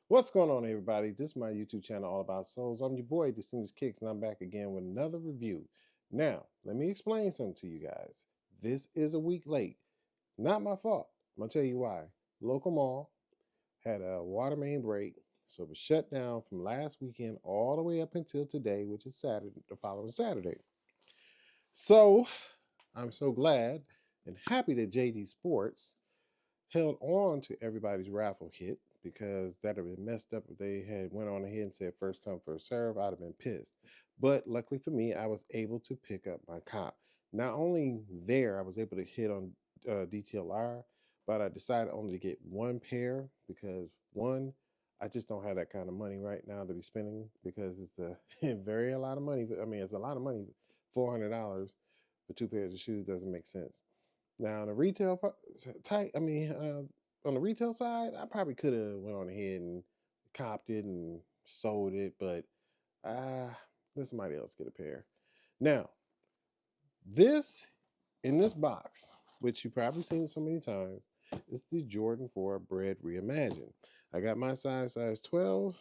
What's going on, everybody? This is my YouTube channel all about souls. I'm your boy, Distinguished Kicks, and I'm back again with another review. Now, let me explain something to you guys. This is a week late. Not my fault. I'm going to tell you why. Local mall had a water main break, so it was shut down from last weekend all the way up until today, which is Saturday, the following Saturday. So, I'm so glad and happy that JD Sports held on to everybody's raffle hit because that'd have been messed up if they had went on ahead and said first come first serve. I'd have been pissed. But luckily for me, I was able to pick up my cop. Not only there, I was able to hit on DTLR, but I decided only to get one pair because one, I just don't have that kind of money right now to be spending because it's a a lot of money. I mean, it's a lot of money. $400 for two pairs of shoes doesn't make sense. Now, on the retail type, on the retail side, I probably could have went on ahead and copped it and sold it, but uh, let somebody else get a pair. Now, this in this box, which you've probably seen so many times, is the Jordan 4 Bread Reimagine. I got my size 12,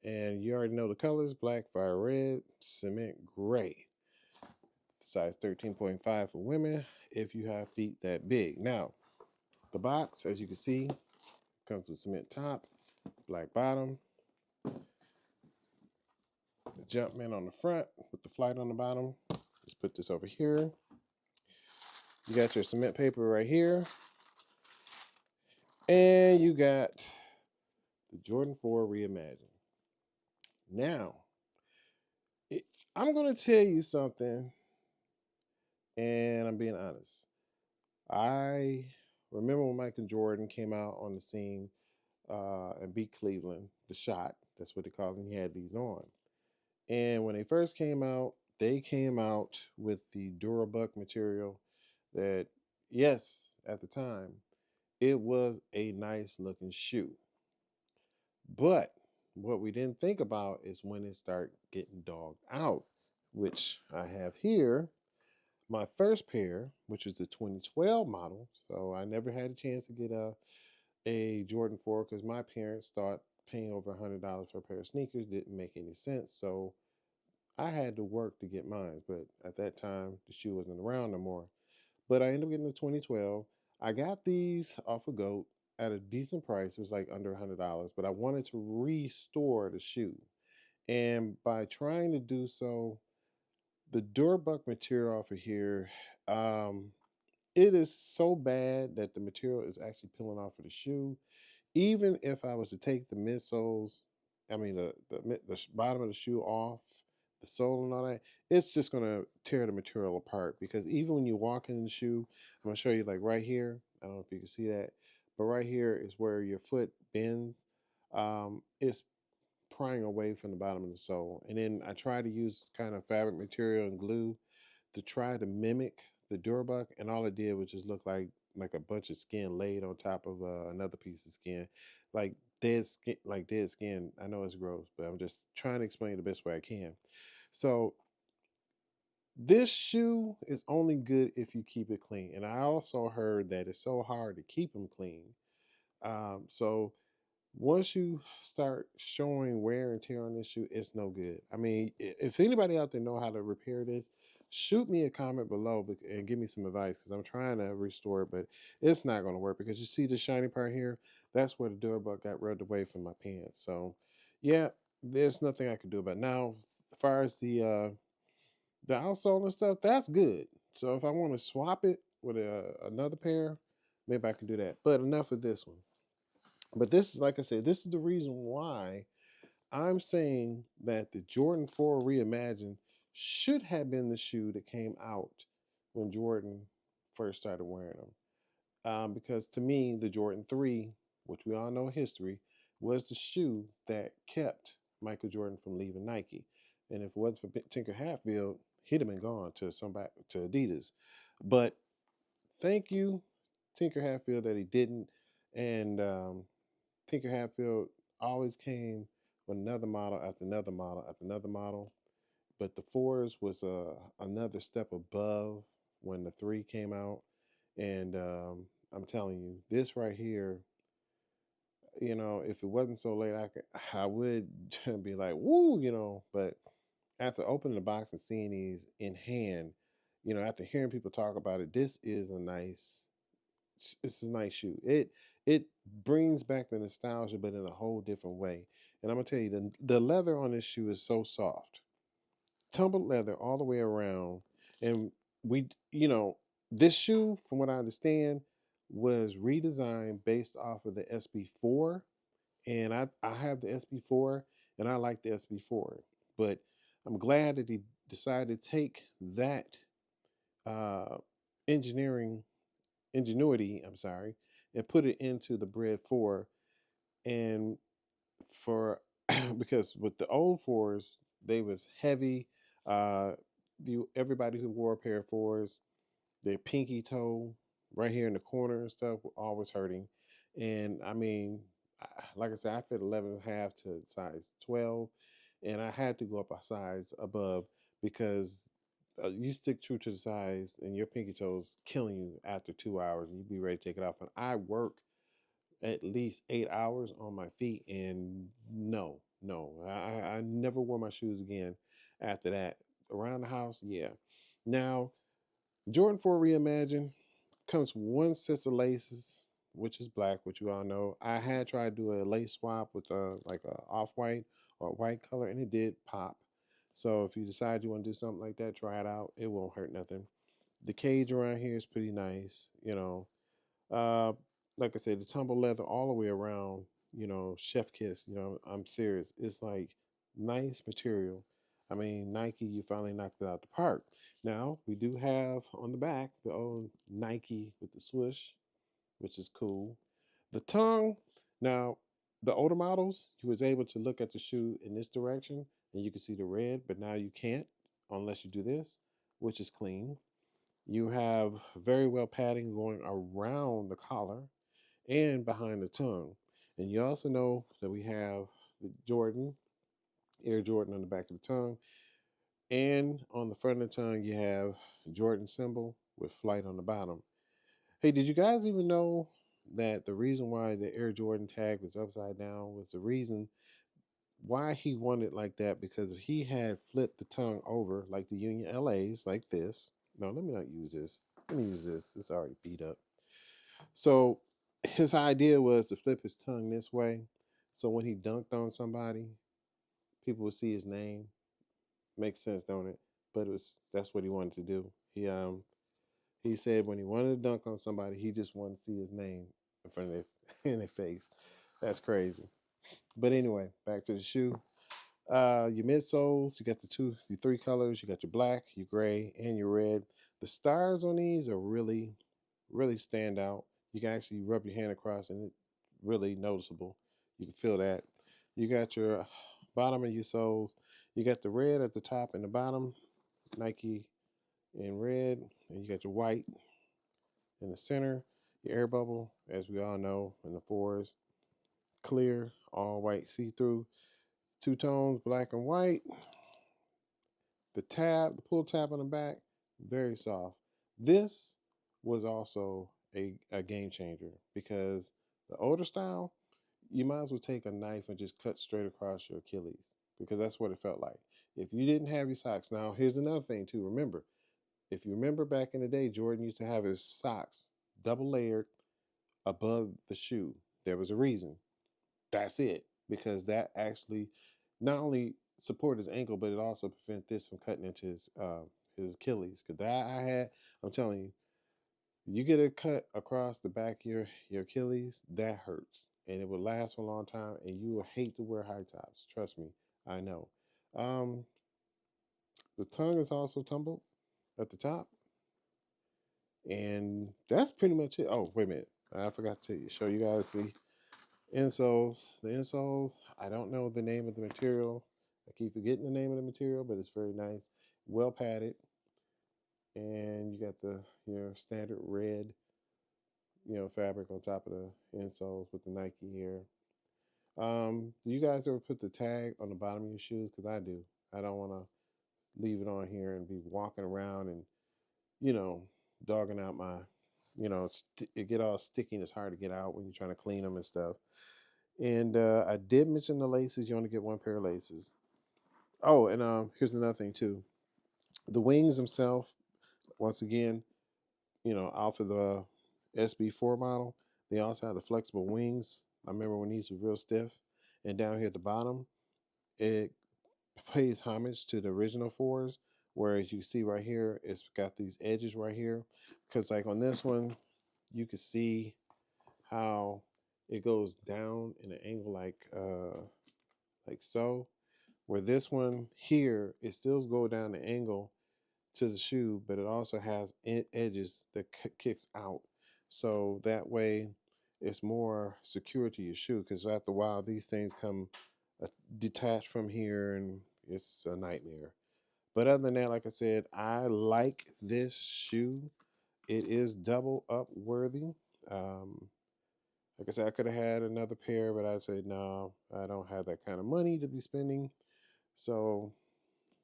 and you already know the colors: black, fire red, cement gray. Size 13.5 for women if you have feet that big. Now, the box, as you can see, comes with cement top, black bottom, the Jumpman on the front with the flight on the bottom. Just put this over here. You got your cement paper right here. And you got the Jordan 4 Reimagine. Now, it, I'm going to tell you something, and I'm being honest. I remember when Michael Jordan came out on the scene and beat Cleveland, the shot, that's what they call him. He had these on. And when they first came out, they came out with the Durabuck material that, yes, at the time, it was a nice looking shoe. But what we didn't think about is when it started getting dogged out, which I have here. My first pair, which is the 2012 model. So I never had a chance to get a Jordan 4 because my parents thought paying over $100 for a pair of sneakers didn't make any sense. So I had to work to get mine, but at that time the shoe wasn't around no more. But I ended up getting the 2012. I got these off of Goat at a decent price. It was like under $100, but I wanted to restore the shoe. And by trying to do so, the Durbuck material off of here, um, it is so bad that the material is actually peeling off of the shoe. Even if I was to take the midsoles, I mean the bottom of the shoe off, the sole and all that, it's just gonna tear the material apart because even when you walk in the shoe, I'm gonna show you like right here. I don't know if you can see that, but right here is where your foot bends. It's prying away from the bottom of the sole. And then I try to use kind of fabric material and glue to try to mimic the Durbuck, and all it did was just look like a bunch of skin laid on top of another piece of skin, like dead skin. Like dead skin. I know it's gross, but I'm just trying to explain the best way I can. So this shoe is only good if you keep it clean, and I also heard that it's so hard to keep them clean. So once you start showing wear and tear on this shoe, it's no good. I mean, if anybody out there know how to repair this, shoot me a comment below and give me some advice because I'm trying to restore it, but it's not going to work because you see the shiny part here? That's where the Durbuck got rubbed away from my pants. So, yeah, there's nothing I can do about it. Now, as far as the outsole and stuff, that's good. So if I want to swap it with another pair, maybe I can do that. But enough of this one. But this is, like I said, this is the reason why I'm saying that the Jordan 4 Reimagined should have been the shoe that came out when Jordan first started wearing them. Because to me, the Jordan 3, which we all know history, was the shoe that kept Michael Jordan from leaving Nike. And if it wasn't for Tinker Hatfield, he'd have been gone to somebody to Adidas. But thank you, Tinker Hatfield, that he didn't. And Tinker Hatfield always came with another model after another model after another model. But the fours was another step above when the three came out. And I'm telling you, this right here, If it wasn't so late, I would be like, woo, but after opening the box and seeing these in hand, after hearing people talk about it, it's a nice shoe. It brings back the nostalgia, but in a whole different way. And I'm gonna tell you, the leather on this shoe is so soft, tumbled leather all the way around. And we, this shoe, from what I understand, was redesigned based off of the SB4, and I have the SB4, and I like the SB4, but I'm glad that he decided to take that uh, engineering ingenuity, I'm sorry, and put it into the Bread 4. And for because with the old fours, they was heavy. Uh, everybody who wore a pair of fours, their pinky toe right here in the corner and stuff were always hurting. And I mean, like I said, I fit 11 and a half to size 12, and I had to go up a size above because you stick true to the size and your pinky toes killing you after 2 hours and you be ready to take it off. And I work at least 8 hours on my feet, and no, I never wore my shoes again after that. Around the house, yeah. Now, Jordan 4 Reimagine comes with one set of laces, which is black, which you all know. I had tried to do a lace swap with like a off white or white color, and it did pop. So if you decide you want to do something like that, try it out. It won't hurt nothing. The cage around here is pretty nice. Uh, like I said, the tumble leather all the way around. Chef kiss. I'm serious. It's like nice material. I mean, Nike, you finally knocked it out the park. Now we do have on the back the old Nike with the swoosh, which is cool. The tongue. Now, the older models, you was able to look at the shoe in this direction and you can see the red, but now you can't unless you do this, which is clean. You have very well padding going around the collar and behind the tongue. And you also know that we have the Air Jordan on the back of the tongue. And on the front of the tongue, you have Jordan symbol with flight on the bottom. Hey, did you guys even know that the reason why the Air Jordan tag was upside down was the reason why he wanted it like that? Because if he had flipped the tongue over like the Union LAs, like this. No, let me not use this. Let me use this. It's already beat up. So his idea was to flip his tongue this way. So when he dunked on somebody, people would see his name. Makes sense, don't it? But that's what he wanted to do. He said when he wanted to dunk on somebody, he just wanted to see his name in front of their in their face. That's crazy. But anyway, back to the shoe. Your midsoles, you got your three colors. You got your black, your gray, and your red. The stars on these are really, really stand out. You can actually rub your hand across, and it's really noticeable. You can feel that. You got your bottom of your soles. You got the red at the top and the bottom, Nike in red, and you got your white in the center. Your air bubble, as we all know, in the fours, clear, all white, see through. Two tones, black and white. The pull tab on the back, very soft. This was also a game changer because the older style, you might as well take a knife and just cut straight across your Achilles because that's what it felt like. If you didn't have your socks, now here's another thing too. Remember, if you remember back in the day, Jordan used to have his socks double layered above the shoe. There was a reason. That's it. Because that actually not only support his ankle, but it also prevent this from cutting into his Achilles. Because that I had, I'm telling you, you get a cut across the back of your Achilles, that hurts, and it will last for a long time. And you will hate to wear high tops. Trust me, I know. Um, the tongue is also tumbled at the top, and that's pretty much it. Oh, wait a minute, I forgot to show you guys the insoles. The insoles, I don't know the name of the material. I keep forgetting the name of the material, but it's very nice. Well padded. And you got your standard red, fabric on top of the insoles with the Nike here. Do you guys ever put the tag on the bottom of your shoes? Because I do. I don't want to leave it on here and be walking around and, you know, dogging out it get all sticky and it's hard to get out when you're trying to clean them and stuff. And I did mention the laces. You only get one pair of laces. Oh, and here's another thing too. The wings themselves, once again, off of the SB4 model, they also have the flexible wings. I remember when these were real stiff. And down here at the bottom, it pays homage to the original fours. Whereas you see right here, it's got these edges right here. Because like on this one, you can see how it goes down in an angle like so. Where this one here, it still go down the angle to the shoe, but it also has edges that kicks out. So that way it's more secure to your shoe, because after a while these things come detached from here and it's a nightmare. But other than that, like I said, I like this shoe. It is double up worthy. Um, like I said, I could have had another pair, but I'd say no, I don't have that kind of money to be spending. So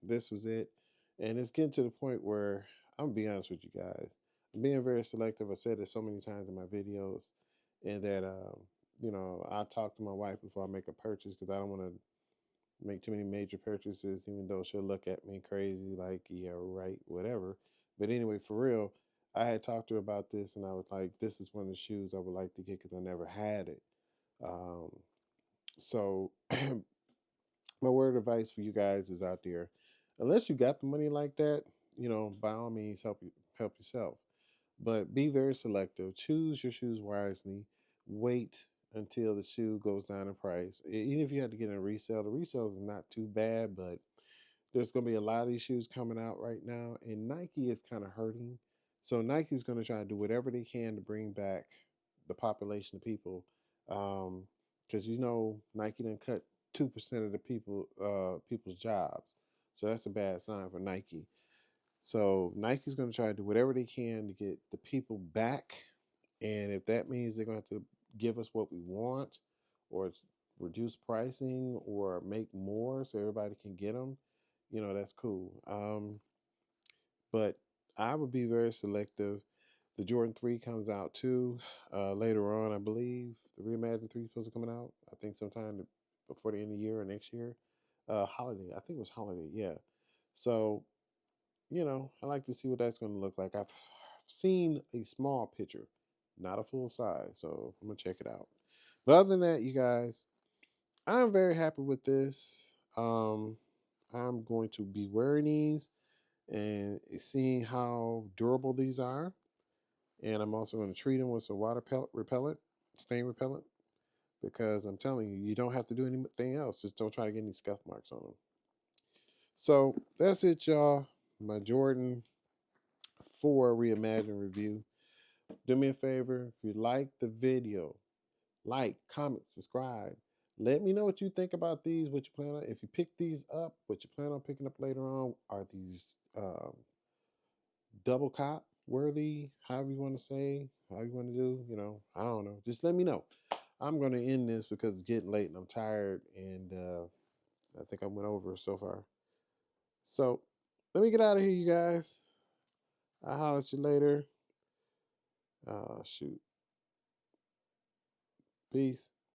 this was it. And it's getting to the point where I'm gonna be honest with you guys. I'm being very selective. I said this so many times in my videos, and that I talk to my wife before I make a purchase, because I don't want to make too many major purchases, even though she'll look at me crazy, like, yeah, right, whatever. But anyway, for real, I had talked to her about this, and I was like, this is one of the shoes I would like to get because I never had it. Um, so my word of advice for you guys is out there, unless you got the money like that, by all means help yourself. But be very selective. Choose your shoes wisely. Wait until the shoe goes down in price. Even if you have to get a resale, the resale is not too bad, but there's going to be a lot of these shoes coming out right now, and Nike is kind of hurting. So Nike's going to try to do whatever they can to bring back the population of people, because Nike done cut 2% of the people's jobs, so that's a bad sign for Nike. So Nike's going to try to do whatever they can to get the people back, and if that means they're going to have to give us what we want, or reduce pricing, or make more so everybody can get them, that's cool. But I would be very selective. The Jordan 3 comes out too later on, I believe. The Reimagine 3 is supposed to come out, I think, sometime before the end of the year or next year. Holiday. I think it was holiday, yeah. So, I like to see what that's going to look like. I've seen a small picture, not a full size. So I'm going to check it out. But other than that, you guys, I'm very happy with this. I'm going to be wearing these and seeing how durable these are. And I'm also going to treat them with some water repellent, stain repellent, because I'm telling you, you don't have to do anything else. Just don't try to get any scuff marks on them. So that's it, y'all. My Jordan 4 Reimagine review. Do me a favor, if you like the video, like, comment, subscribe. Let me know what you think about these, what you plan on. If you pick these up, what you plan on picking up later on, are these double cop worthy, however you want to say, how you want to do, I don't know. Just let me know. I'm going to end this because it's getting late and I'm tired, and I think I went over so far. So let me get out of here, you guys. I'll holler at you later. Shoot. Peace.